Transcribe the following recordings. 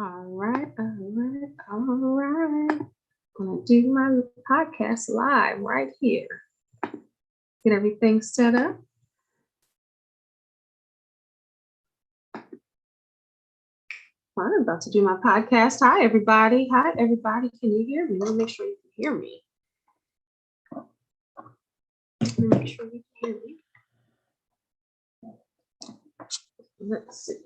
All right. I'm gonna do my podcast live right here. Get everything set up. I'm about to do my podcast. Hi, everybody. Can you hear me? Let me make sure you can hear me. Make sure you can hear me. Let's see.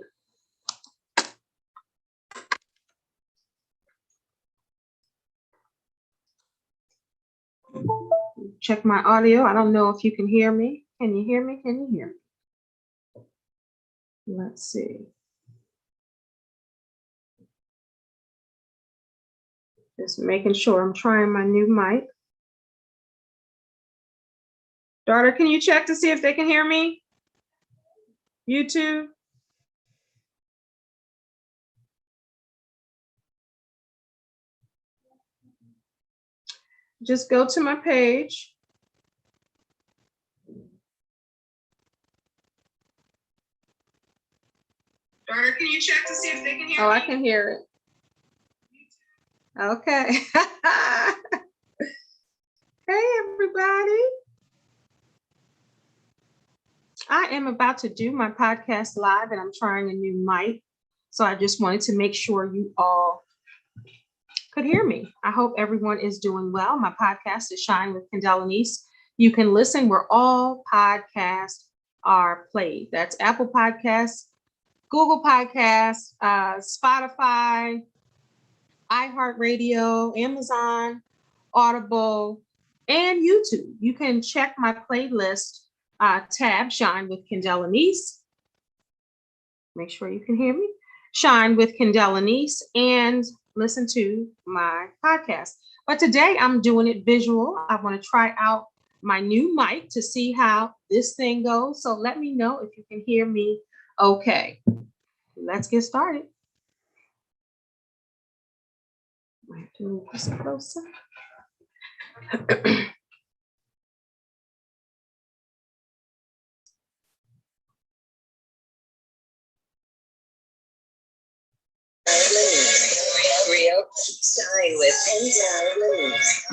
Check my audio. I don't know if you can hear me. Can you hear me? Let's see. Just making sure. I'm trying my new mic. Daughter, can you check to see if they can hear me? YouTube? Just go to my page. Daughter, can you check to see if they can hear me? Oh, I can hear it. Okay. Hey, everybody. I am about to do my podcast live and I'm trying a new mic. So I just wanted to make sure you all could hear me. I hope everyone is doing well. My podcast is Shine with Kendell Lenice. You can listen where all podcasts are played. That's Apple Podcasts, Google Podcasts, Spotify, iHeartRadio, Amazon, Audible, and YouTube. You can check my playlist tab, Shine with Kendell Lenice. Make sure you can hear me. Shine with Kendell Lenice and listen to my podcast. But today I'm doing it visual. I want to try out my new mic to see how this thing goes. So let me know if you can hear me okay. Let's get started. I have to move this closer. Real Shine with Kendell Lenice.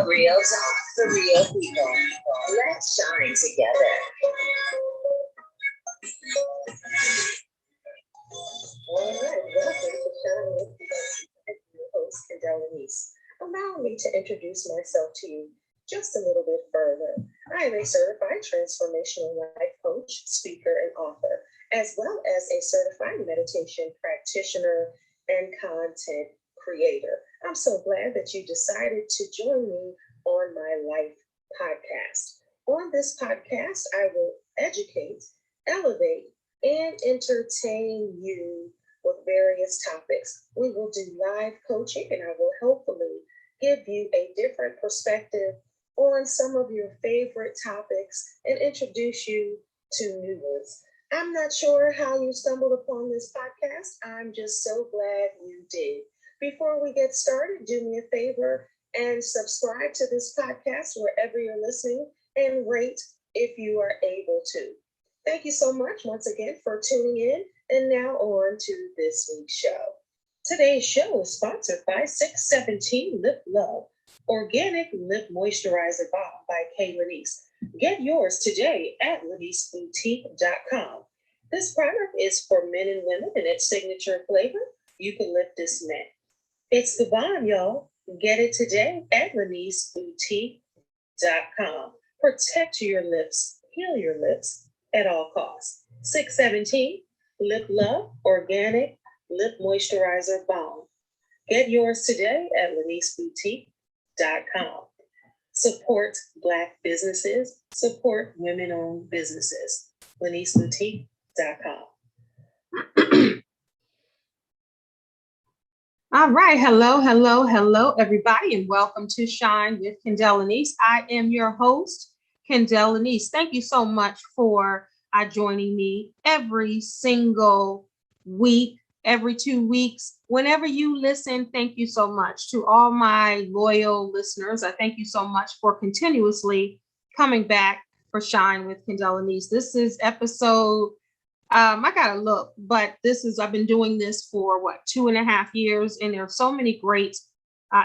Real talk for real people. Let's shine together. All right, welcome to Shine with your host, Kendell Lenice. Allow me to introduce myself to you just a little bit further. I am a certified transformational life coach, speaker, and author, as well as a certified meditation practitioner and content creator. I'm so glad that you decided to join me on my life podcast. On this podcast, I will educate, elevate, and entertain you with various topics. We will do live coaching, and I will hopefully give you a different perspective on some of your favorite topics and introduce you to new ones. I'm not sure how you stumbled upon this podcast. I'm just so glad you did. Before we get started, do me a favor and subscribe to this podcast wherever you're listening and rate if you are able to. Thank you so much once again for tuning in. And now on to this week's show. Today's show is sponsored by 617 Lip Love, Organic Lip Moisturizer Balm by K.Lenice. Get yours today at LeniceBoutique.com. This product is for men and women in its signature flavor, EUCALYPTUS Mint. It's the bomb, y'all. Get it today at LeniceBoutique.com. Protect your lips, heal your lips at all costs. 617 Lip Love Organic Lip Moisturizer Balm. Get yours today at LeniceBoutique.com. Support Black businesses, support women-owned businesses. LeniceBoutique.com. All right. Hello, everybody, and welcome to Shine with Kendell Lenice. I am your host, Kendell Lenice. Thank you so much for joining me every single week, every 2 weeks. Whenever you listen, thank you so much. To all my loyal listeners, I thank you so much for continuously coming back for Shine with Kendell Lenice. This is episode I gotta look, but I've been doing this for what, 2.5 years, and there are so many great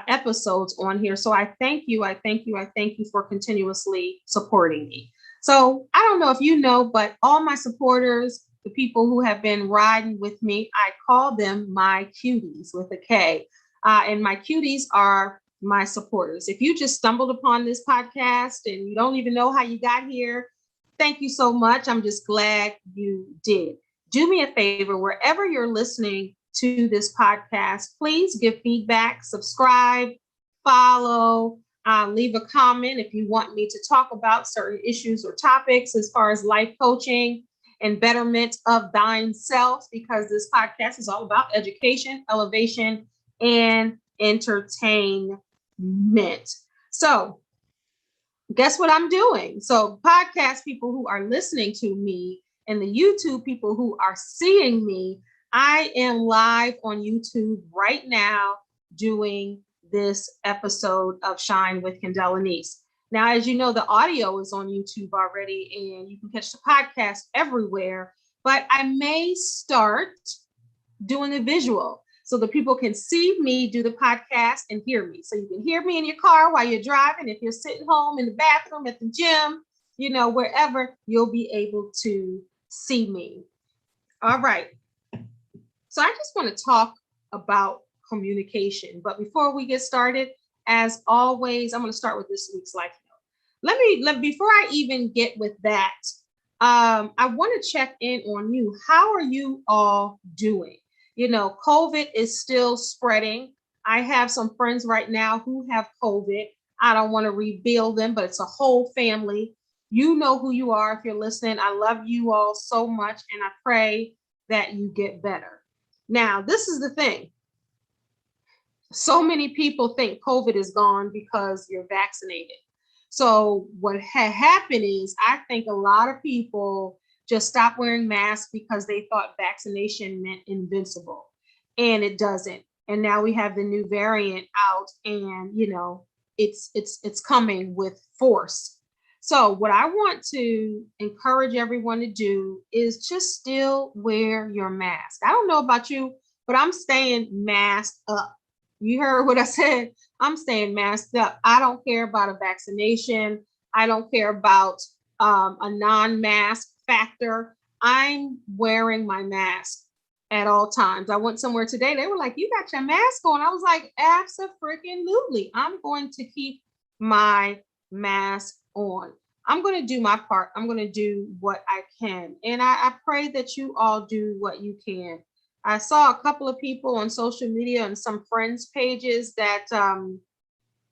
episodes on here. So I thank you. I thank you. I thank you for continuously supporting me. So I don't know if you know, but all my supporters, the people who have been riding with me, I call them my cuties with a K. And my cuties are my supporters. If you just stumbled upon this podcast and you don't even know how you got here, thank you so much. I'm just glad you did. Do me a favor, wherever you're listening to this podcast, please give feedback, subscribe, follow, leave a comment if you want me to talk about certain issues or topics as far as life coaching and betterment of thine self, because this podcast is all about education, elevation, and entertainment. So guess what I'm doing? So podcast people who are listening to me and the YouTube people who are seeing me, I am live on YouTube right now doing this episode of Shine with Kendell Lenice. Now, as you know, the audio is on YouTube already, and you can catch the podcast everywhere, but I may start doing a visual so the people can see me do the podcast and hear me. So you can hear me in your car while you're driving. If you're sitting home in the bathroom, at the gym, wherever, you'll be able to see me. All right. So I just want to talk about communication. But before we get started, as always, I'm going to start with this week's life note. Before I even get with that, I want to check in on you. How are you all doing? COVID is still spreading. I have some friends right now who have COVID. I don't want to reveal them, but it's a whole family. You know who you are if you're listening. I love you all so much, and I pray that you get better. Now, this is the thing. So many people think COVID is gone because you're vaccinated. So what had happened is, I think a lot of people just stopped wearing masks because they thought vaccination meant invincible, and it doesn't. And now we have the new variant out, and it's coming with force. So what I want to encourage everyone to do is just still wear your mask. I don't know about you, but I'm staying masked up. You heard what I said. I'm staying masked up. I don't care about a vaccination. I don't care about a non-mask factor. I'm wearing my mask at all times. I went somewhere today. They were like, "You got your mask on." I was like, "Absolutely. I'm going to keep my mask on. I'm going to do my part. I'm going to do what I can." And I pray that you all do what you can. I saw a couple of people on social media and some friends' pages that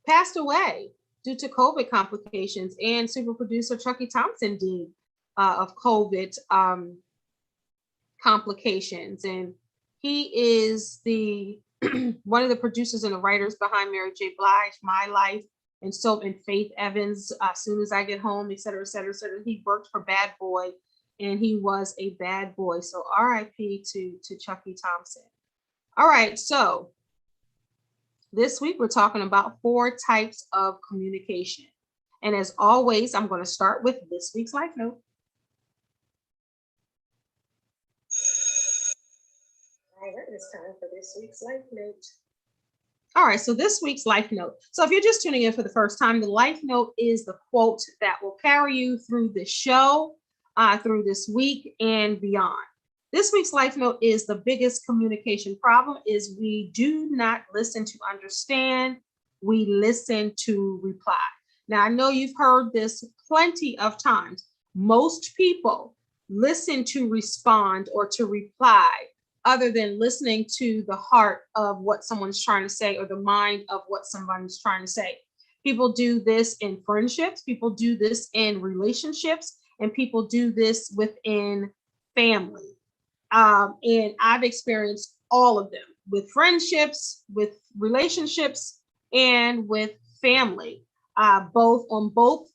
passed away due to COVID complications, and super producer Chucky Thompson died of COVID complications. And he is the one of the producers and the writers behind Mary J. Blige, My Life, and Faith Evans, As Soon as I Get Home, et cetera, et cetera, et cetera. He worked for Bad Boy, and he was a bad boy. So RIP to Chucky Thompson. All right, so this week we're talking about 4 types of communication. And as always, I'm going to start with this week's life note. All right, it's time for this week's life note. All right, so this week's life note. So if you're just tuning in for the first time, the life note is the quote that will carry you through the show, through this week and beyond. This week's life note is: the biggest communication problem is we do not listen to understand, we listen to reply. Now, I know you've heard this plenty of times. Most people listen to respond or to reply, other than listening to the heart of what someone's trying to say or the mind of what someone's trying to say. People do this in friendships, people do this in relationships, and people do this within family. And I've experienced all of them with friendships, with relationships, and with family, both on both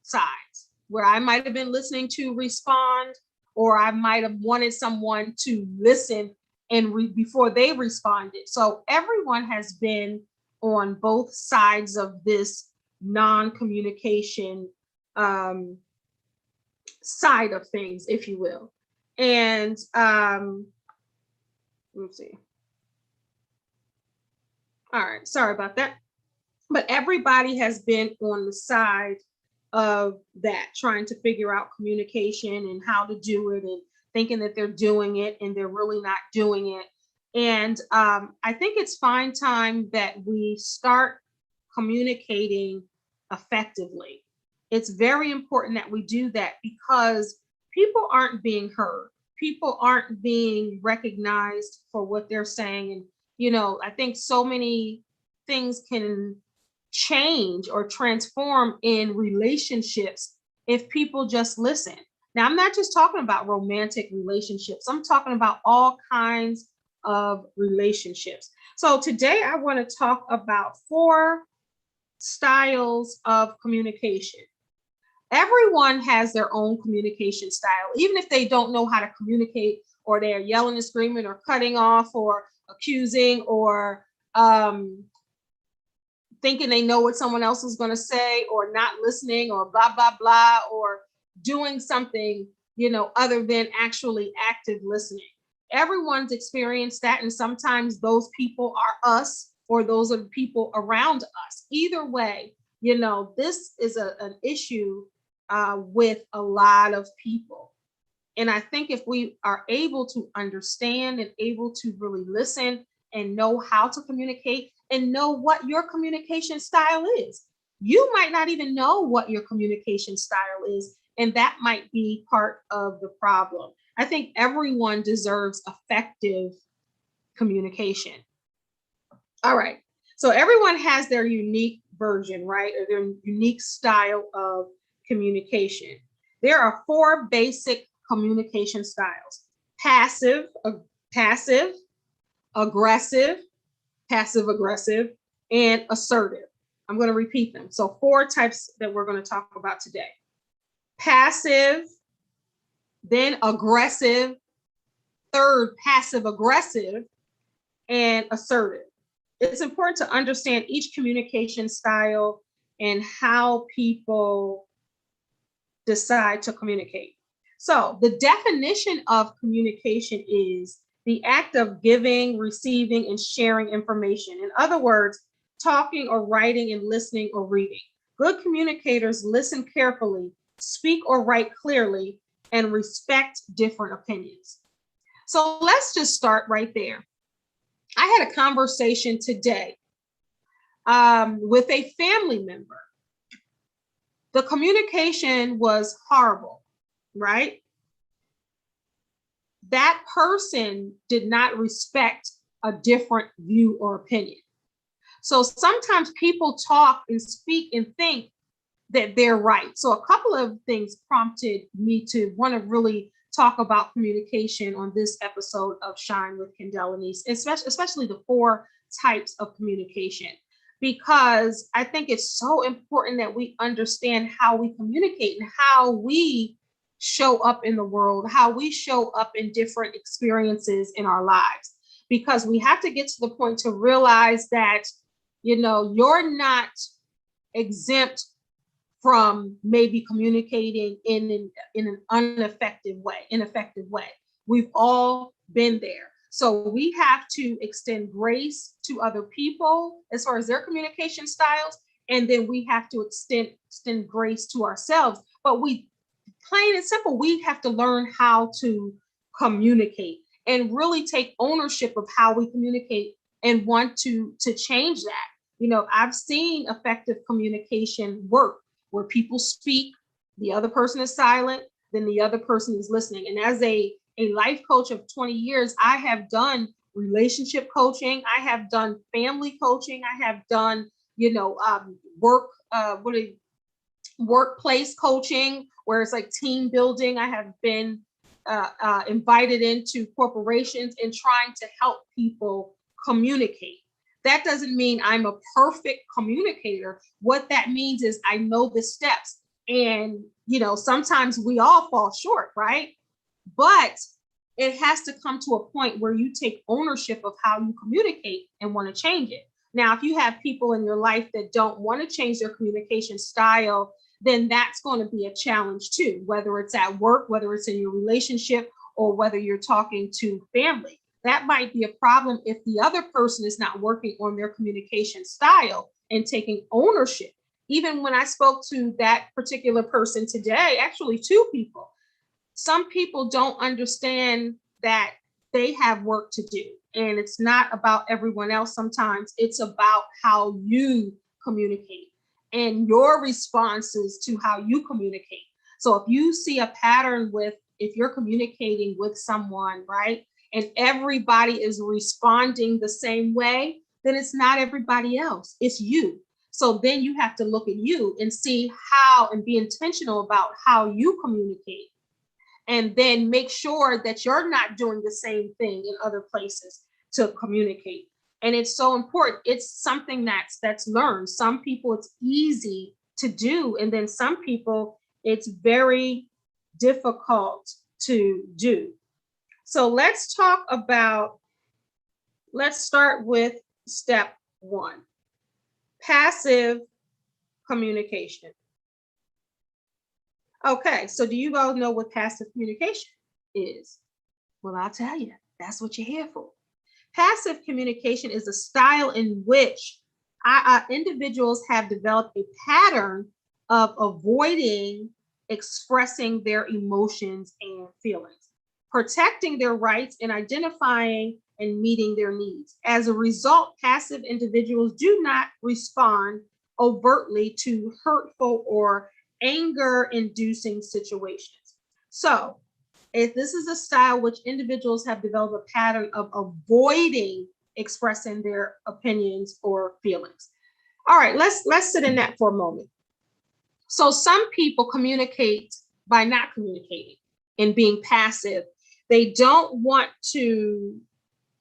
sides, where I might have been listening to respond, or I might have wanted someone to listen and before they responded. So everyone has been on both sides of this non-communication side of things, if you will. And let's see. All right, sorry about that. But everybody has been on the side of that, trying to figure out communication and how to do it, and thinking that they're doing it and they're really not doing it. And I think it's fine time that we start communicating effectively. It's very important that we do that, because people aren't being heard. People aren't being recognized for what they're saying. And, you know, I think so many things can change or transform in relationships if people just listen. Now, I'm not just talking about romantic relationships. I'm talking about all kinds of relationships. So today I want to talk about 4 styles of communication. Everyone has their own communication style, even if they don't know how to communicate, or they're yelling and screaming or cutting off or accusing or thinking they know what someone else is going to say, or not listening, or blah, blah, blah, or doing something, you know, other than actually active listening. Everyone's experienced that. And sometimes those people are us, or those are the people around us. Either way, you know, this is an issue with a lot of people. And I think if we are able to understand and able to really listen and know how to communicate and know what your communication style is, you might not even know what your communication style is. And that might be part of the problem. I think everyone deserves effective communication. All right. So everyone has their unique version, right? Or their unique style of communication. There are 4 basic communication styles: passive, aggressive, passive aggressive, and assertive. I'm going to repeat them. So 4 types that we're going to talk about today: passive, then aggressive, third, passive aggressive, and assertive. It's important to understand each communication style and how people decide to communicate. So the definition of communication is the act of giving, receiving, and sharing information. In other words, talking or writing and listening or reading. Good communicators listen carefully, speak or write clearly, and respect different opinions. So let's just start right there. I had a conversation today with a family member. The communication was horrible, right? That person did not respect a different view or opinion. So sometimes people talk and speak and think that they're right. So a couple of things prompted me to want to really talk about communication on this episode of Shine with Kendell Lenice, especially the 4 types of communication, because I think it's so important that we understand how we communicate and how we show up in the world, how we show up in different experiences in our lives, because we have to get to the point to realize that, you know, you're not exempt from maybe communicating in an ineffective way. We've all been there. So we have to extend grace to other people as far as their communication styles, and then we have to extend grace to ourselves. But we, plain and simple, we have to learn how to communicate and really take ownership of how we communicate and want to change that. You know, I've seen effective communication work where people speak, the other person is silent, then the other person is listening. And as a life coach of 20 years, I have done relationship coaching, I have done family coaching, I have done, you know, workplace coaching, where it's like team building. I have been invited into corporations and trying to help people communicate. That doesn't mean I'm a perfect communicator. What that means is I know the steps, and, you know, sometimes we all fall short, right? But it has to come to a point where you take ownership of how you communicate and want to change it. Now, if you have people in your life that don't want to change their communication style, then that's going to be a challenge too, whether it's at work, whether it's in your relationship, or whether you're talking to family. That might be a problem if the other person is not working on their communication style and taking ownership. Even when I spoke to that particular person today, actually two people, some people don't understand that they have work to do. And it's not about everyone else. Sometimes it's about how you communicate and your responses to how you communicate. So if you see a pattern with, if you're communicating with someone, right, and everybody is responding the same way, then it's not everybody else, it's you. So then you have to look at you and see how, and be intentional about how you communicate. And then make sure that you're not doing the same thing in other places to communicate. And it's so important. It's something that's learned. Some people it's easy to do, and then some people it's very difficult to do. So let's start with step one, passive communication. Okay, so do you all know what passive communication is? Well, I'll tell you, that's what you're here for. Passive communication is a style in which individuals have developed a pattern of avoiding expressing their emotions and feelings, protecting their rights, and identifying and meeting their needs. As a result, passive individuals do not respond overtly to hurtful or anger-inducing situations. So, if this is a style which individuals have developed a pattern of avoiding expressing their opinions or feelings. All right, let's sit in that for a moment. So some people communicate by not communicating and being passive. They don't want to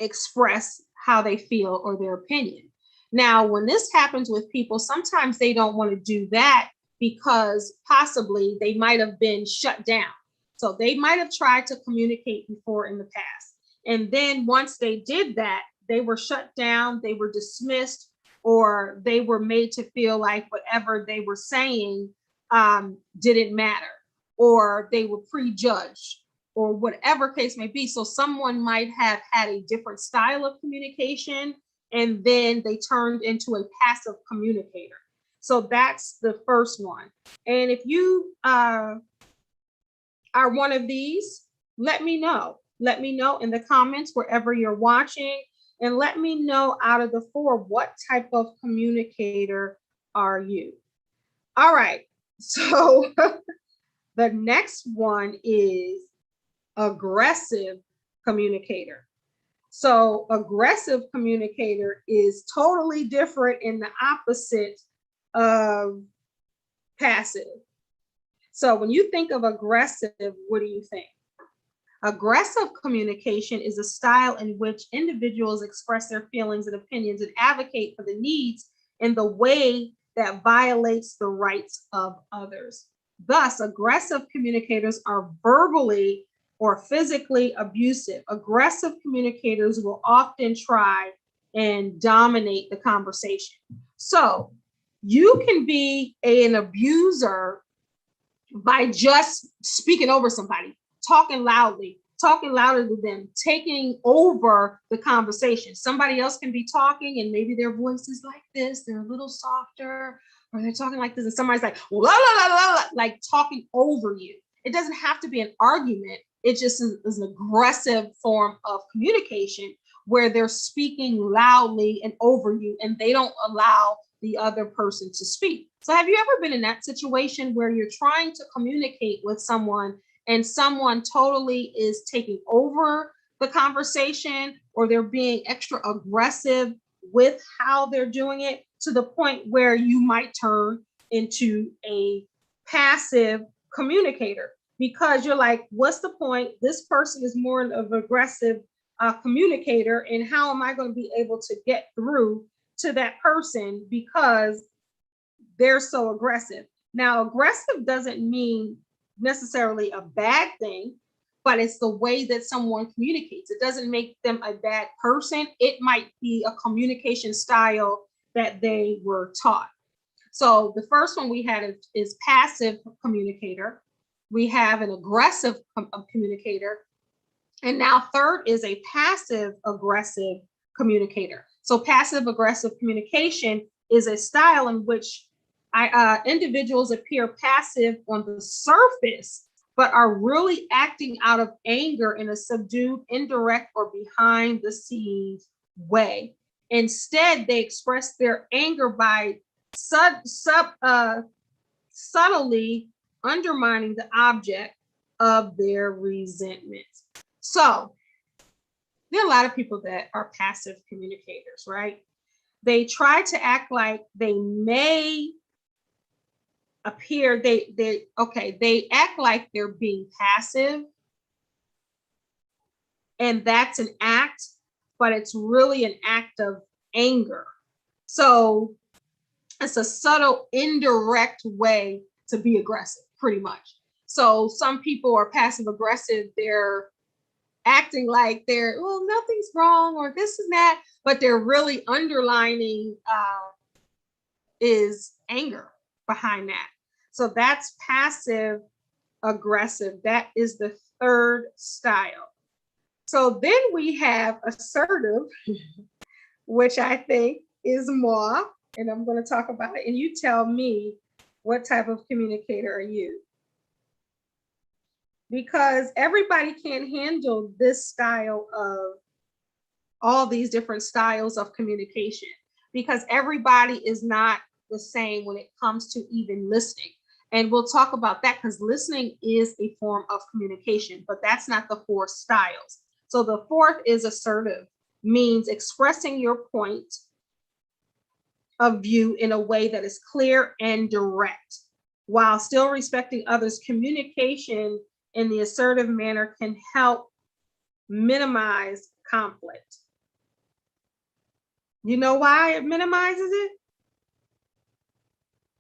express how they feel or their opinion. Now, when this happens with people, sometimes they don't want to do that because possibly they might have been shut down. So they might have tried to communicate before in the past. And then once they did that, they were shut down, they were dismissed, or they were made to feel like whatever they were saying didn't matter, or they were prejudged, or whatever case may be. So someone might have had a different style of communication, and then they turned into a passive communicator. So that's the first one. And if you are one of these, let me know. Let me know in the comments wherever you're watching, and let me know out of the four, what type of communicator are you? All right, so the next one is aggressive communicator. So aggressive communicator is totally different and the opposite of passive. So when you think of aggressive, what do you think? Aggressive communication is a style in which individuals express their feelings and opinions and advocate for the needs in the way that violates the rights of others. Thus, aggressive communicators are verbally or physically abusive. Aggressive communicators will often try and dominate the conversation. So you can be an abuser by just speaking over somebody, talking louder to them, taking over the conversation. Somebody else can be talking and maybe their voice is like this, they're a little softer, or they're talking like this, and somebody's like, la, la, la, la, like talking over you. It doesn't have to be an argument. It just is an aggressive form of communication where they're speaking loudly and over you, and they don't allow the other person to speak. So have you ever been in that situation where you're trying to communicate with someone and someone totally is taking over the conversation, or they're being extra aggressive with how they're doing it, to the point where you might turn into a passive communicator because you're like, what's the point? This person is more of an aggressive communicator, and how am I going to be able to get through to that person because they're so aggressive? Now, aggressive doesn't mean necessarily a bad thing, but it's the way that someone communicates. It doesn't make them a bad person. It might be a communication style that they were taught. So the first one we had is passive communicator. We have an aggressive communicator, And now third is a passive aggressive communicator. So passive aggressive communication is a style in which individuals appear passive on the surface, but are really acting out of anger in a subdued, indirect, or behind the scenes way. Instead, they express their anger by subtly undermining the object of their resentment. So there are a lot of people that are passive communicators, right? They try to act like they may appear, they act like they're being passive, and that's an act, but it's really an act of anger. So it's a subtle, indirect way to be aggressive, pretty much. So some people are passive aggressive, they're acting like they're, well, nothing's wrong or this and that, but they're really underlining is anger behind that. So that's passive aggressive. That is the third style. So then we have assertive, which I think is more, and I'm going to talk about it. And you tell me, what type of communicator are you? Because everybody can't handle this style of all these different styles of communication, because everybody is not the same when it comes to even listening. And we'll talk about that because listening is a form of communication, but that's not the four styles. So the fourth is assertive, means expressing your point of view in a way that is clear and direct while still respecting others. Communication in the assertive manner can help minimize conflict. You know why it minimizes it?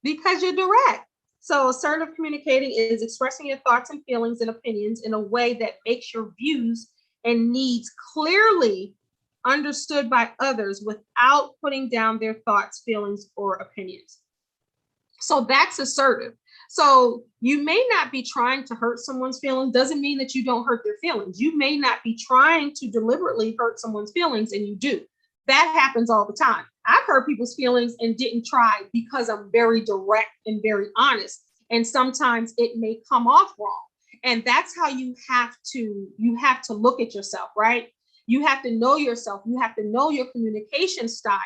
Because you're direct. So assertive communicating is expressing your thoughts and feelings and opinions in a way that makes your views and needs clearly understood by others without putting down their thoughts, feelings, or opinions. So that's assertive. So you may not be trying to hurt someone's feelings, doesn't mean that you don't hurt their feelings. You may not be trying to deliberately hurt someone's feelings, and you do. That happens all the time. I've hurt people's feelings and didn't try because I'm very direct and very honest. And sometimes it may come off wrong. And that's how you have to look at yourself, right? You have to know yourself. You have to know your communication style.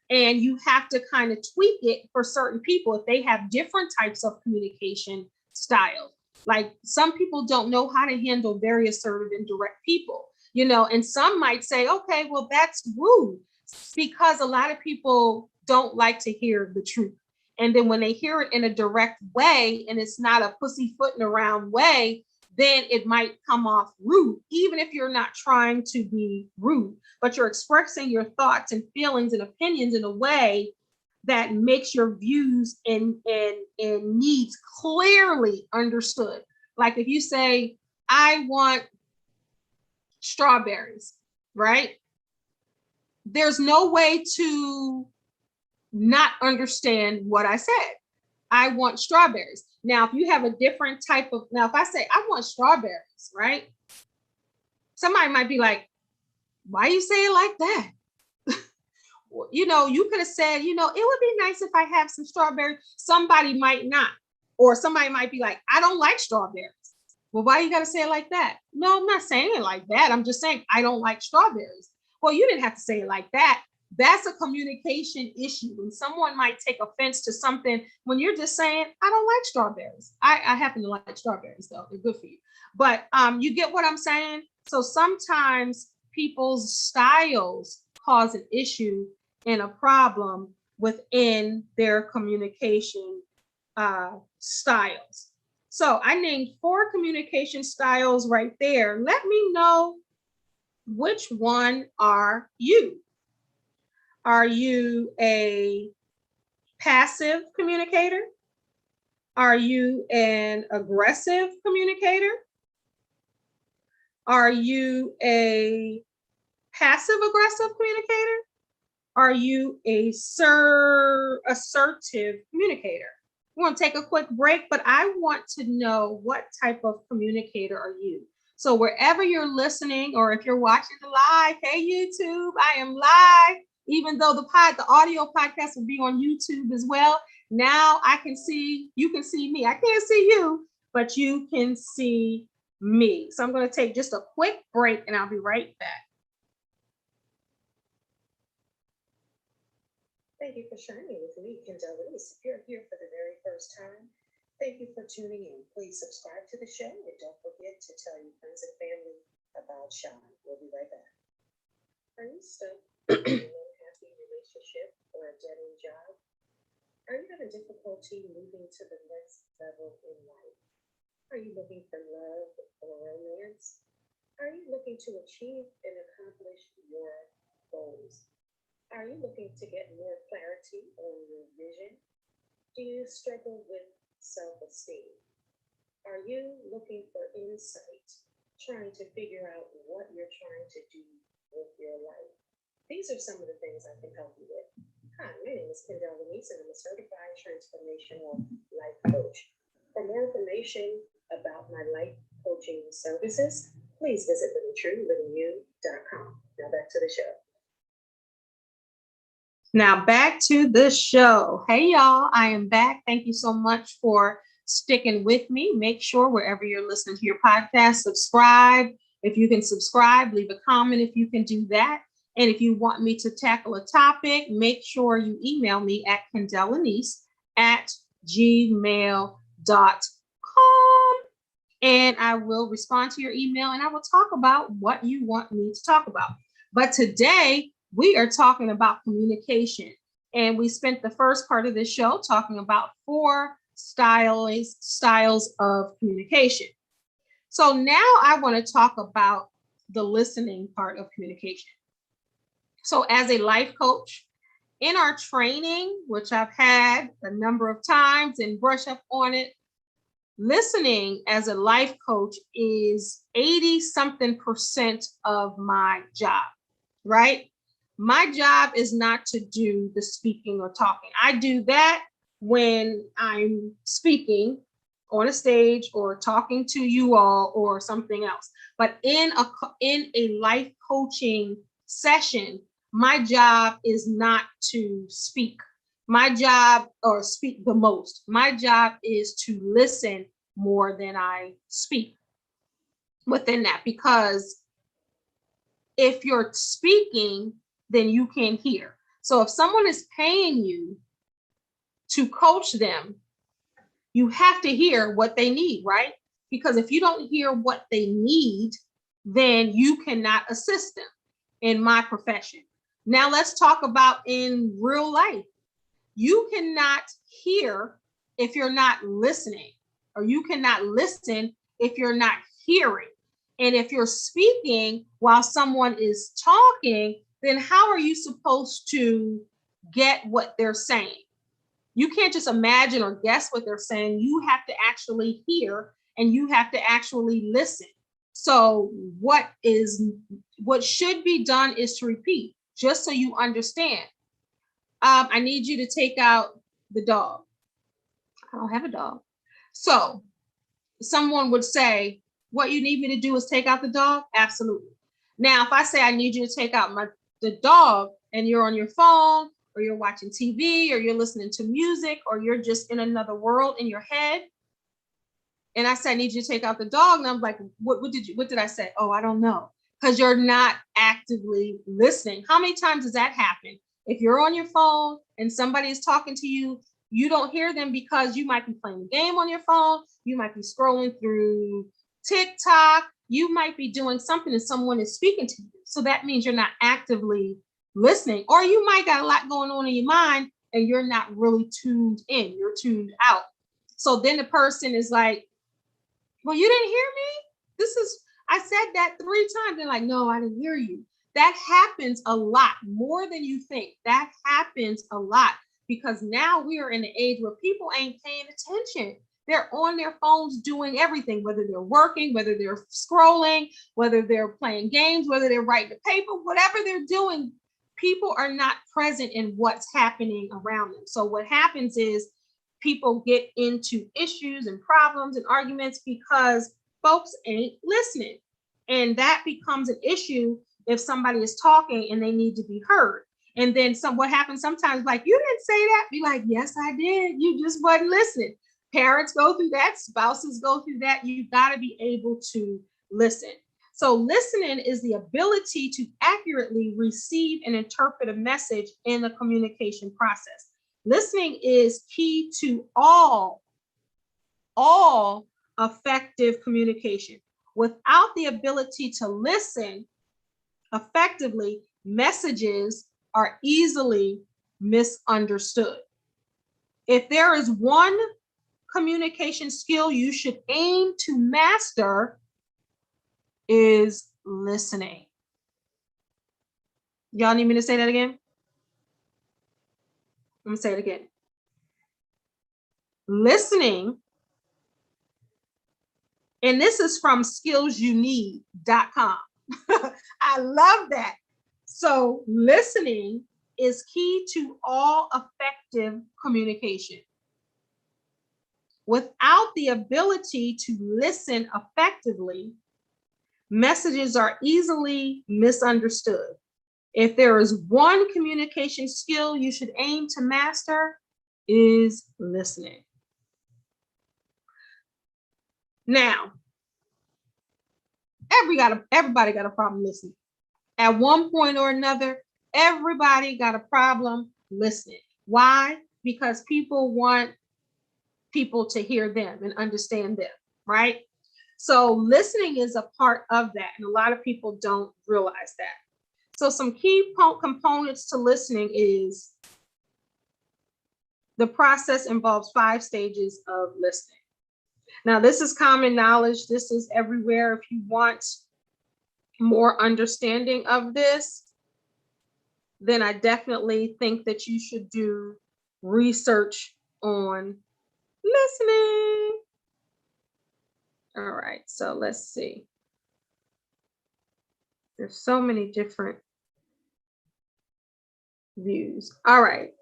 And you have to kind of tweak it for certain people if they have different types of communication styles. Like some people don't know how to handle very assertive and direct people, you know, and some might say, okay, well, that's rude, because a lot of people don't like to hear the truth. And then when they hear it in a direct way, and it's not a pussyfooting around way, then it might come off rude, even if you're not trying to be rude, but you're expressing your thoughts and feelings and opinions in a way that makes your views and needs clearly understood. Like if you say, I want strawberries, right? There's no way to not understand what I said. I want strawberries. Now, if you have a different type of, now, if I say I want strawberries, right? Somebody might be like, why you say it like that? You know, you could have said, you know, it would be nice if I have some strawberries. Somebody might not. Or somebody might be like, I don't like strawberries. Well, why you got to say it like that? No, I'm not saying it like that. I'm just saying I don't like strawberries. Well, you didn't have to say it like that. That's a communication issue. And someone might take offense to something when you're just saying, I don't like strawberries. I happen to like strawberries, though. They're good for you. But you get what I'm saying? So sometimes people's styles cause an issue and a problem within their communication styles. So I named 4 communication styles right there. Let me know, which one are you? Are you a passive communicator? Are you an aggressive communicator? Are you a passive aggressive communicator? Are you a assertive communicator? We're going to take a quick break, but I want to know, what type of communicator are you? So wherever you're listening, or if you're watching the live, hey YouTube, I am live. Even though the audio podcast will be on YouTube as well. Now I can see, you can see me. I can't see you, but you can see me. So I'm going to take just a quick break and I'll be right back. Thank you for shining with me, Kendell Lenice. If you're here for the very first time, thank you for tuning in. Please subscribe to the show and don't forget to tell your friends and family about Sean. We'll be right back. Are you stuck in an unhappy relationship or a dead-end job? Are you having difficulty moving to the next level in life? Are you looking for love or romance? Are you looking to achieve and accomplish your goals? Are you looking to get more clarity on your vision? Do you struggle with self-esteem? Are you looking for insight, trying to figure out what you're trying to do with your life? These are some of the things I can help you with. Hi, my name is Kendell Lenice, and I'm a certified transformational life coach. For more information about my life coaching services, please visit livingtruelivingU.com. Now back to the show. Now back to the show. Hey y'all, I am back. Thank you so much for sticking with me. Make sure wherever you're listening to your podcast, subscribe. If you can subscribe, leave a comment if you can do that. And if you want me to tackle a topic, make sure you email me at kendelllenice@gmail.com. And I will respond to your email and I will talk about what you want me to talk about. But today, we are talking about communication, and we spent the first part of this show talking about 4 styles of communication. So now I want to talk about the listening part of communication. So as a life coach, in our training, which I've had a number of times and brush up on it, listening as a life coach is 80-something% of my job, right? My job is not to do the speaking or talking. I do that when I'm speaking on a stage or talking to you all or something else. But in a life coaching session, my job is not to speak. My job, or speak the most, my job is to listen more than I speak within that, because if you're speaking, then you can hear. So if someone is paying you to coach them, you have to hear what they need, right? Because if you don't hear what they need, then you cannot assist them in my profession. Now let's talk about in real life. You cannot hear if you're not listening, or you cannot listen if you're not hearing. And if you're speaking while someone is talking, then how are you supposed to get what they're saying? You can't just imagine or guess what they're saying. You have to actually hear and you have to actually listen. So what should be done is to repeat, just so you understand. I need you to take out the dog. I don't have a dog. So someone would say, what you need me to do is take out the dog? Absolutely. Now, if I say I need you to take out the dog, and you're on your phone, or you're watching TV, or you're listening to music, or you're just in another world in your head, and I said I need you to take out the dog, and I'm like, what did I say? Oh, I don't know, because you're not actively listening. How many times does that happen? If you're on your phone and somebody is talking to you, you don't hear them because you might be playing a game on your phone, you might be scrolling through Tik Tok, you might be doing something and someone is speaking to you. So that means you're not actively listening, or you might got a lot going on in your mind and you're not really tuned in, you're tuned out. So then the person is like, well, you didn't hear me? I said that 3 times. They're like, no, I didn't hear you. That happens a lot, more than you think. That happens a lot, because now we are in an age where people ain't paying attention. They're on their phones doing everything, whether they're working, whether they're scrolling, whether they're playing games, whether they're writing a paper, whatever they're doing, people are not present in what's happening around them. So what happens is people get into issues and problems and arguments because folks ain't listening. And that becomes an issue if somebody is talking and they need to be heard. And then what happens sometimes, like, you didn't say that. Be like, yes, I did. You just wasn't listening. Parents go through that. Spouses go through that. You've got to be able to listen. So listening is the ability to accurately receive and interpret a message in the communication process. Listening is key to all effective communication. Without the ability to listen effectively, messages are easily misunderstood. If there is one communication skill you should aim to master, is listening. Y'all need me to say that again? I'm gonna say it again. Listening, and this is from skillsyouneed.com. I love that. So listening is key to all effective communication. Without the ability to listen effectively, messages are easily misunderstood. If there is one communication skill you should aim to master, is listening. Now, everybody got a problem listening. At one point or another, everybody got a problem listening. Why? Because people want people to hear them and understand them, right? So listening is a part of that, and a lot of people don't realize that. So some key components to listening is the process involves 5 stages of listening. Now, this is common knowledge. This is everywhere. If you want more understanding of this, then I definitely think that you should do research on listening. All right, so let's see. There's so many different views. All right.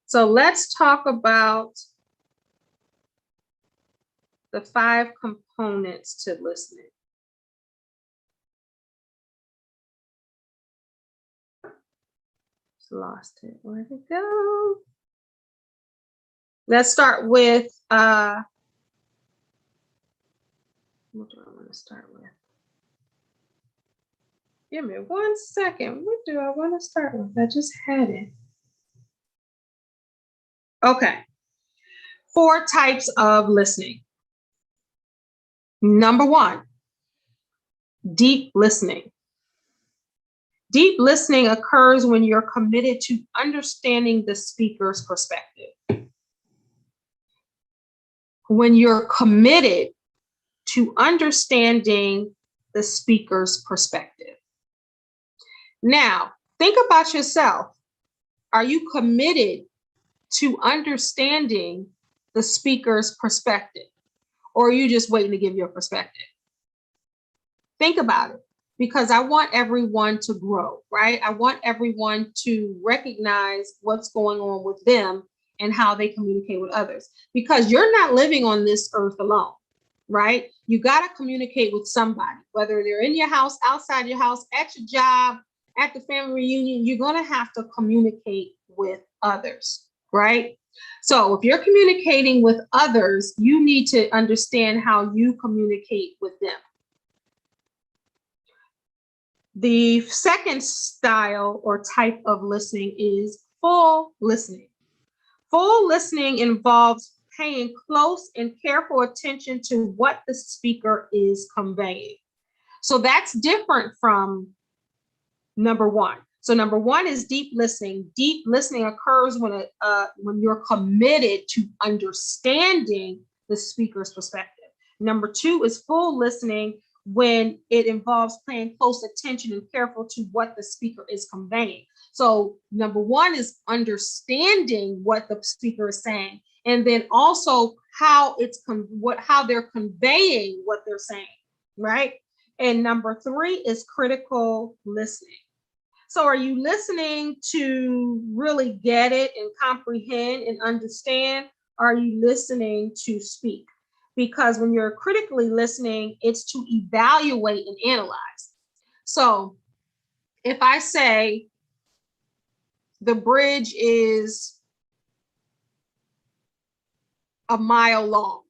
So let's talk about the 5 components to listening. Just lost it. Where'd it go? Let's start with, what do I want to start with? Give me 1 second. What do I want to start with? I just had it. Okay. 4 types of listening. Number 1, deep listening. Deep listening occurs when you're committed to understanding the speaker's perspective. When you're committed to understanding the speaker's perspective. Now, think about yourself. Are you committed to understanding the speaker's perspective? Or are you just waiting to give your perspective? Think about it, because I want everyone to grow, right? I want everyone to recognize what's going on with them and how they communicate with others, because you're not living on this earth alone, right? You got to communicate with somebody, whether they're in your house, outside your house, at your job, at the family reunion. You're going to have to communicate with others, right? So if you're communicating with others, you need to understand how you communicate with them. The second style or type of listening is full listening. Full listening involves paying close and careful attention to what the speaker is conveying. So that's different from number 1. So number 1 is deep listening. Deep listening occurs when you're committed to understanding the speaker's perspective. Number 2 is full listening, when it involves paying close attention and careful to what the speaker is conveying. So number 1 is understanding what the speaker is saying, and then also how they're conveying what they're saying, right? And number 3 is critical listening. So are you listening to really get it and comprehend and understand? Or are you listening to speak? because when you're critically listening, it's to evaluate and analyze. So if I say the bridge is a mile long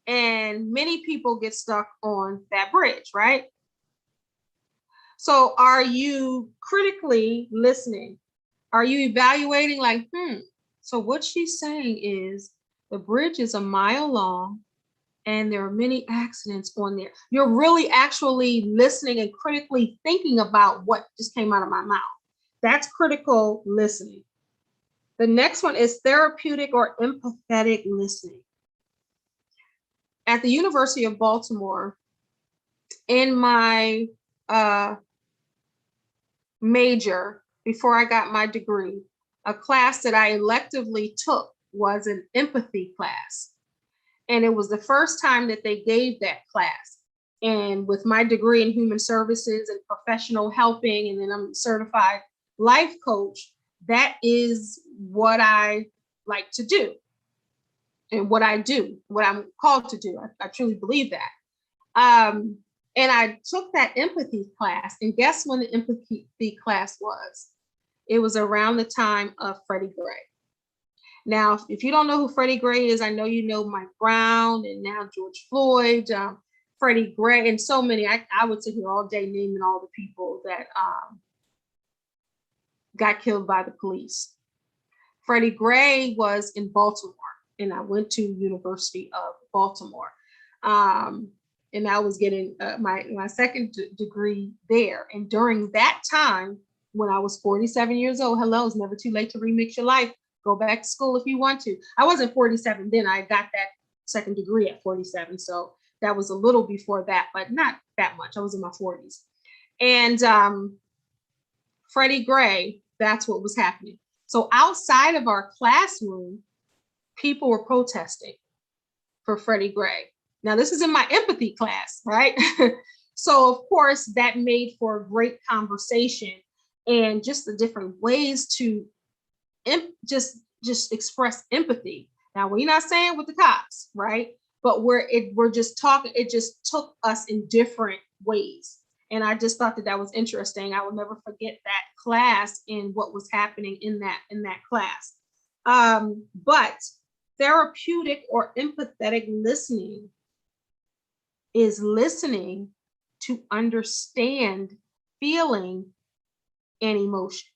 and many people get stuck on that bridge, right? So are you critically listening? Are you evaluating like, so what she's saying is the bridge is a mile long and there are many accidents on there. You're really actually listening and critically thinking about what just came out of my mouth. That's critical listening. The next one is therapeutic or empathetic listening. At the University of Baltimore, in my major, before I got my degree, a class that I electively took was an empathy class. And it was the first time that they gave that class. And with my degree in human services and professional helping, and then I'm a certified life coach, that is what I like to do and what I do, what I'm called to do. I truly believe that. And I took that empathy class, and guess when the empathy class was? It was around the time of Freddie Gray. Now, if you don't know who Freddie Gray is, I know you know Mike Brown and now George Floyd, Freddie Gray, and so many. I would sit here all day naming all the people that got killed by the police. Freddie Gray was in Baltimore, and I went to University of Baltimore. And I was getting my second degree there. And during that time, when I was 47 years old, hello, it's never too late to remix your life. Go back to school if you want to. I wasn't 47 then. I got that second degree at 47. So that was a little before that, but not that much. I was in my 40s. And Freddie Gray, that's what was happening. So outside of our classroom, people were protesting for Freddie Gray. Now, this is in my empathy class, right? So, of course, that made for a great conversation and just the different ways to just express empathy. Now, we're not saying with the cops, right? But we're just talking, it just took us in different ways. And I just thought that was interesting. I will never forget that class and what was happening in that class. But therapeutic or empathetic listening is listening to understand feeling and emotion.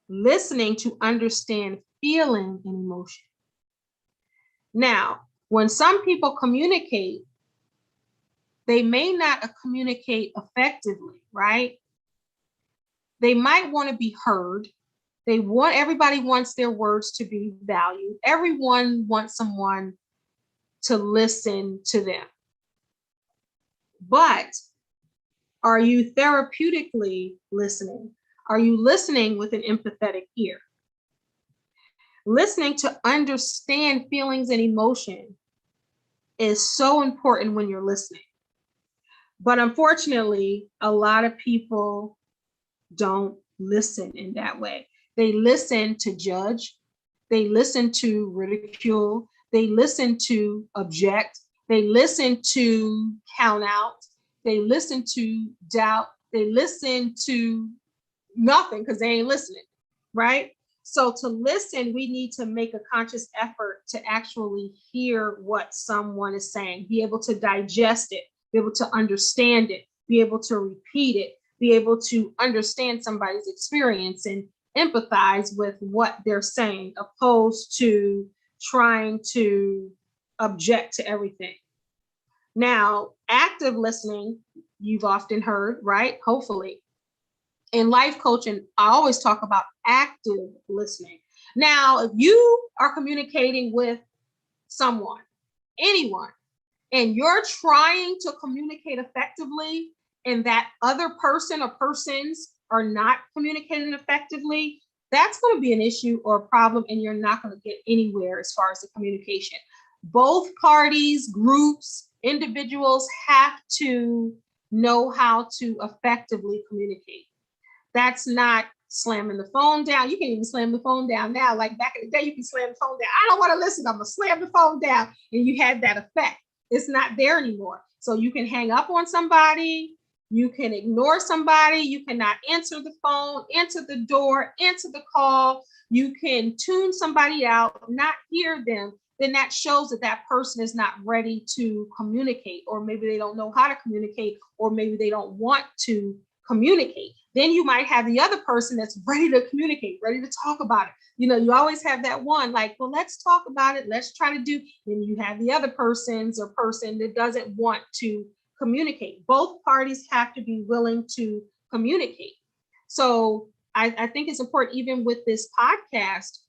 Listening to understand feeling and emotion. Now, when some people communicate, they may not communicate effectively, right? They might want to be heard. Everybody wants their words to be valued. Everyone wants someone to listen to them. But are you therapeutically listening? Are you listening with an empathetic ear? Listening to understand feelings and emotion is so important when you're listening. But unfortunately, a lot of people don't listen in that way. They listen to judge. They listen to ridicule. They listen to object. They listen to count out. They listen to doubt. They listen to nothing because they ain't listening, right? So to listen, we need to make a conscious effort to actually hear what someone is saying, be able to digest it, be able to understand it, be able to repeat it, be able to understand somebody's experience and empathize with what they're saying, opposed to trying to object to everything. Now, active listening, you've often heard, right? Hopefully. In life coaching, I always talk about active listening. Now, if you are communicating with someone, anyone, and you're trying to communicate effectively, and that other person or persons are not communicating effectively, that's going to be an issue or a problem, and you're not going to get anywhere as far as the communication. Both parties, groups, individuals have to know how to effectively communicate. That's not slamming the phone down. You can even slam the phone down now. Like back in the day, you can slam the phone down. I don't want to listen. I'm going to slam the phone down. And you had that effect. It's not there anymore. So you can hang up on somebody. You can ignore somebody. You cannot answer the phone, answer the door, answer the call. You can tune somebody out, not hear them. Then that shows that that person is not ready to communicate, or maybe they don't know how to communicate, or maybe they don't want to communicate. Then you might have the other person that's ready to communicate, ready to talk about it. You know, you always have that one like, well, let's talk about it. Let's try to do. Then you have the other person that doesn't want to communicate. Both parties have to be willing to communicate. So I think it's important, even with this podcast,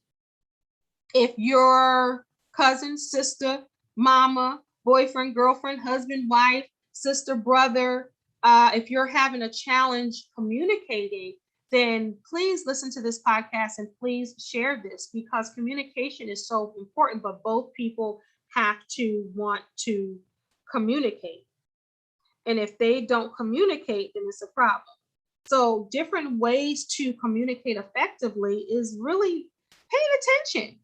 if your cousin, sister, mama, boyfriend, girlfriend, husband, wife, sister, brother, if you're having a challenge communicating, then please listen to this podcast and please share this, because communication is so important, but both people have to want to communicate. And if they don't communicate, then it's a problem. So different ways to communicate effectively is really paying attention.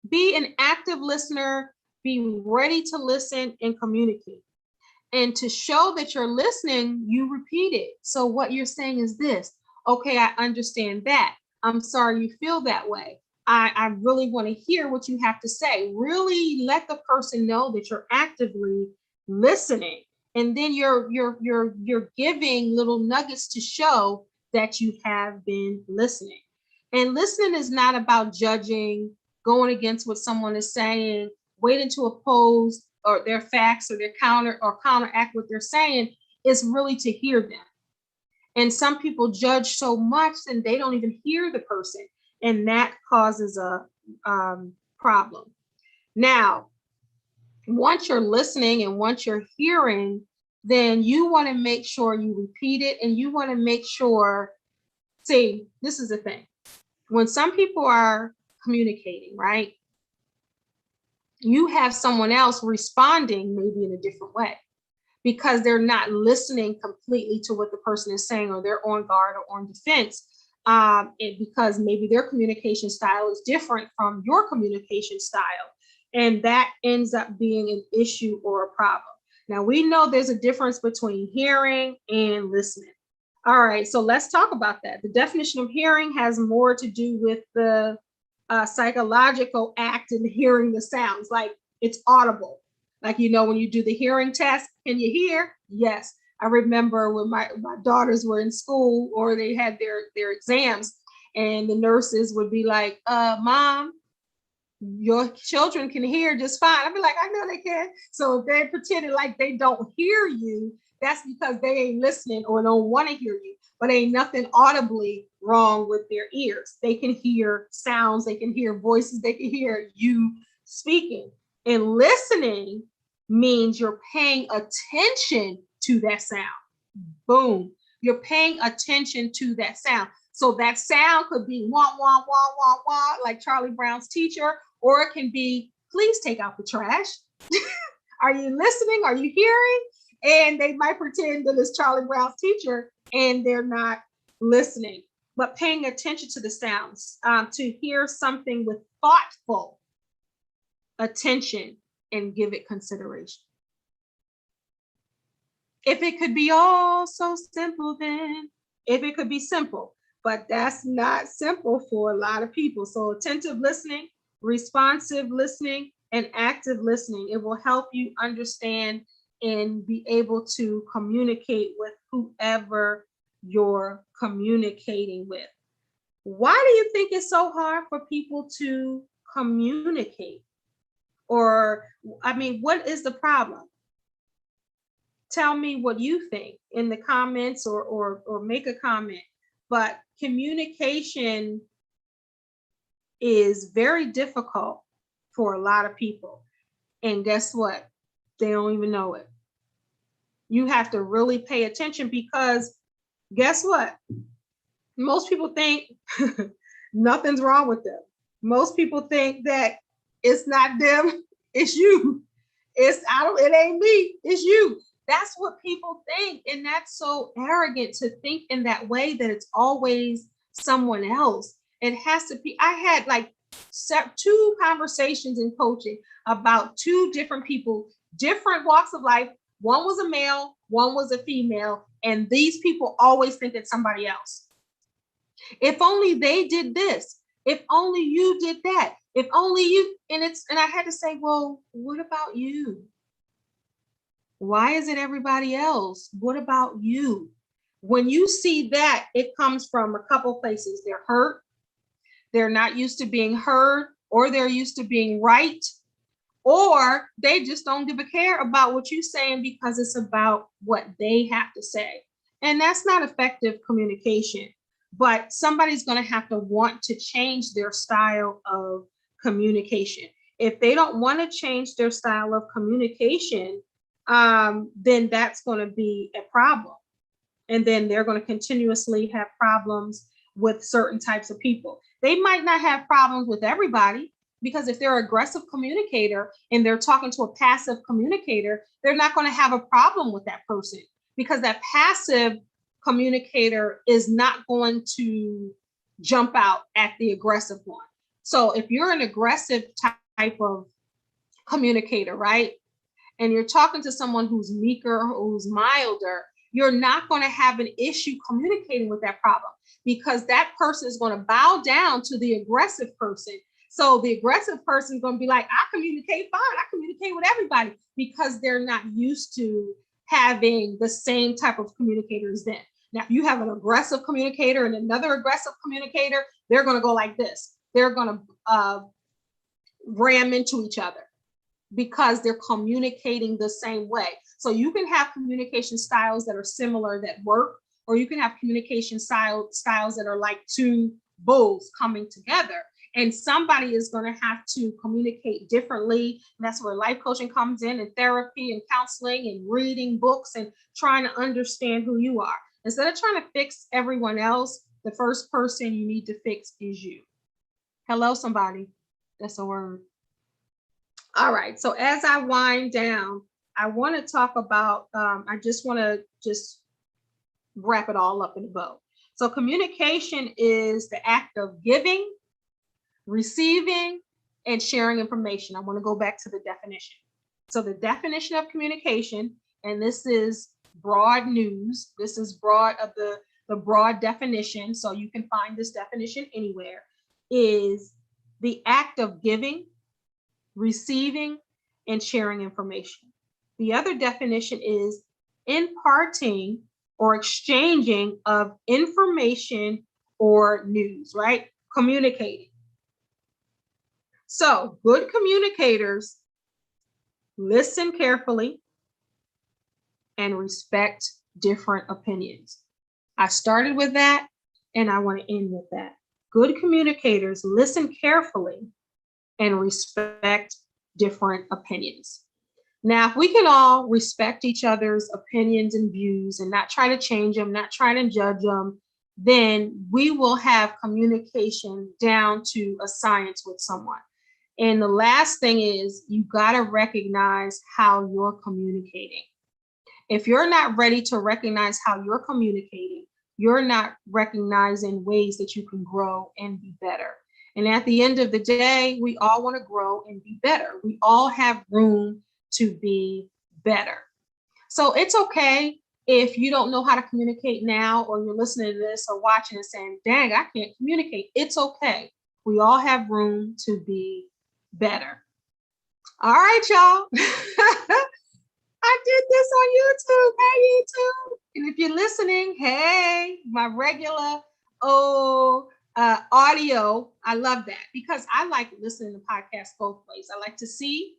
Be an active listener, be ready to listen and communicate. And to show that you're listening, you repeat it. So what you're saying is this: okay, I understand that. I'm sorry you feel that way. I really want to hear what you have to say. Really let the person know that you're actively listening. And then you're giving little nuggets to show that you have been listening. And listening is not about judging, going against what someone is saying, waiting to oppose or their facts or their counteract what they're saying. Is really to hear them. And some people judge so much and they don't even hear the person, and that causes a problem. Now, once you're listening and once you're hearing, then you want to make sure you repeat it, and you want to make sure, see, this is the thing. When some people are communicating, right? You have someone else responding maybe in a different way, because they're not listening completely to what the person is saying, or they're on guard or on defense. Because maybe their communication style is different from your communication style. And that ends up being an issue or a problem. Now, we know there's a difference between hearing and listening. All right, so let's talk about that. The definition of hearing has more to do with the psychological act in hearing the sounds, like it's audible. Like, you know, when you do the hearing test, can you hear? Yes. I remember when my daughters were in school, or they had their exams, and the nurses would be like, Mom, your children can hear just fine. I'd be like, I know they can. So if they pretended like they don't hear you, that's because they ain't listening or don't want to hear you. But ain't nothing audibly wrong with their ears. They can hear sounds, they can hear voices, they can hear you speaking. And listening means you're paying attention to that sound. Boom. You're paying attention to that sound. So that sound could be wah, wah, wah, wah, wah, like Charlie Brown's teacher, or it can be, please take out the trash. Are you listening? Are you hearing? And they might pretend that it's Charlie Brown's teacher and they're not listening, but paying attention to the sounds, to hear something with thoughtful attention and give it consideration. If it could be all so simple, then if it could be simple, but that's not simple for a lot of people. So attentive listening, responsive listening, and active listening, it will help you understand and be able to communicate with whoever you're communicating with. Why do you think it's so hard for people to communicate? Or, I mean, what is the problem? Tell me what you think in the comments, or make a comment. But communication is very difficult for a lot of people. And guess what? They don't even know it. You have to really pay attention, because guess what? Most people think nothing's wrong with them. Most people think that it's not them, it's you. It ain't me, it's you. That's what people think. And that's so arrogant to think in that way, that it's always someone else. It has to be, I had like 2 conversations in coaching about 2 different people, different walks of life. One was a male, one was a female, and these people always think it's somebody else. If only they did this, if only you did that, if only you, and I had to say, well, what about you? Why is it everybody else? What about you? When you see that, it comes from a couple places. They're hurt, they're not used to being heard, or they're used to being right, or they just don't give a care about what you're saying because it's about what they have to say. And that's not effective communication. But somebody's going to have to want to change their style of communication. If they don't want to change their style of communication, then that's going to be a problem. And then they're going to continuously have problems with certain types of people. They might not have problems with everybody, because if they're an aggressive communicator and they're talking to a passive communicator, they're not going to have a problem with that person, because that passive communicator is not going to jump out at the aggressive one. So if you're an aggressive type of communicator, right, and you're talking to someone who's meeker or who's milder, you're not going to have an issue communicating with that problem, because that person is going to bow down to the aggressive person. So the aggressive person is going to be like, I communicate fine, I communicate with everybody, because they're not used to having the same type of communicators then. Now, if you have an aggressive communicator and another aggressive communicator, they're going to go like this. They're going to ram into each other because they're communicating the same way. So you can have communication styles that are similar that work, or you can have communication styles that are like 2 bulls coming together. And somebody is going to have to communicate differently. And that's where life coaching comes in, and therapy and counseling and reading books and trying to understand who you are. Instead of trying to fix everyone else, the first person you need to fix is you. Hello, somebody. That's a word. All right. So as I wind down, I want to talk about, I just want to wrap it all up in a bow. So communication is the act of giving, receiving, and sharing information. I want to go back to the definition. So the definition of communication, and this is broad news, this is broad of the broad definition, so you can find this definition anywhere, is the act of giving, receiving, and sharing information. The other definition is imparting or exchanging of information or news, right? Communicating. So good communicators listen carefully and respect different opinions. I started with that, and I want to end with that. Good communicators listen carefully and respect different opinions. Now, if we can all respect each other's opinions and views and not try to change them, not try to judge them, then we will have communication down to a science with someone. And the last thing is, you got to recognize how you're communicating. If you're not ready to recognize how you're communicating, you're not recognizing ways that you can grow and be better. And at the end of the day, we all want to grow and be better. We all have room to be better. So it's okay if you don't know how to communicate now, or you're listening to this or watching and saying, dang, I can't communicate. It's okay. We all have room to be better. All right, y'all. I did this on YouTube. Hey, YouTube. And if you're listening, hey, my regular audio, I love that, because I like listening to podcasts both ways. I like to see,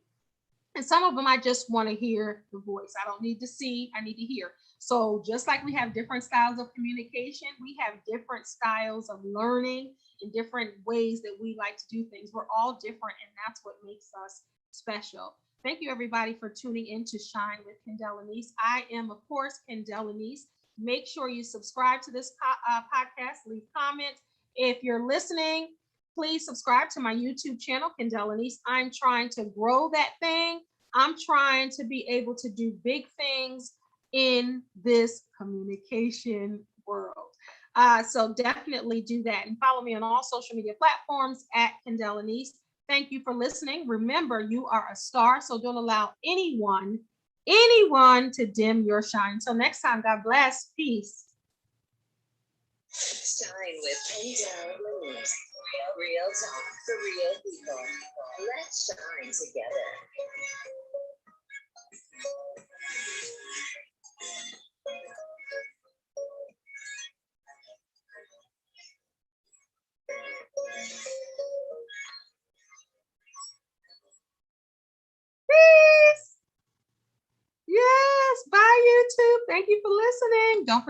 and some of them I just want to hear the voice. I don't need to see, I need to hear. So just like we have different styles of communication, we have different styles of learning and different ways that we like to do things. We're all different, and that's what makes us special. Thank you, everybody, for tuning in to Shine with Kendell Lenice. I am, of course, Kendell Lenice. Make sure you subscribe to this podcast, leave comments. If you're listening, please subscribe to my YouTube channel, Kendell Lenice. I'm trying to grow that thing. I'm trying to be able to do big things in this communication world. So definitely do that and follow me on all social media platforms at Kendell Lenice. Thank you for listening. Remember, you are a star, so don't allow anyone to dim your shine. Until next time, God bless. Peace. Shine with Kendell Lenice. Real talk for real people. Let's shine together. Peace. Yes. Bye, YouTube. Thank you for listening. Don't forget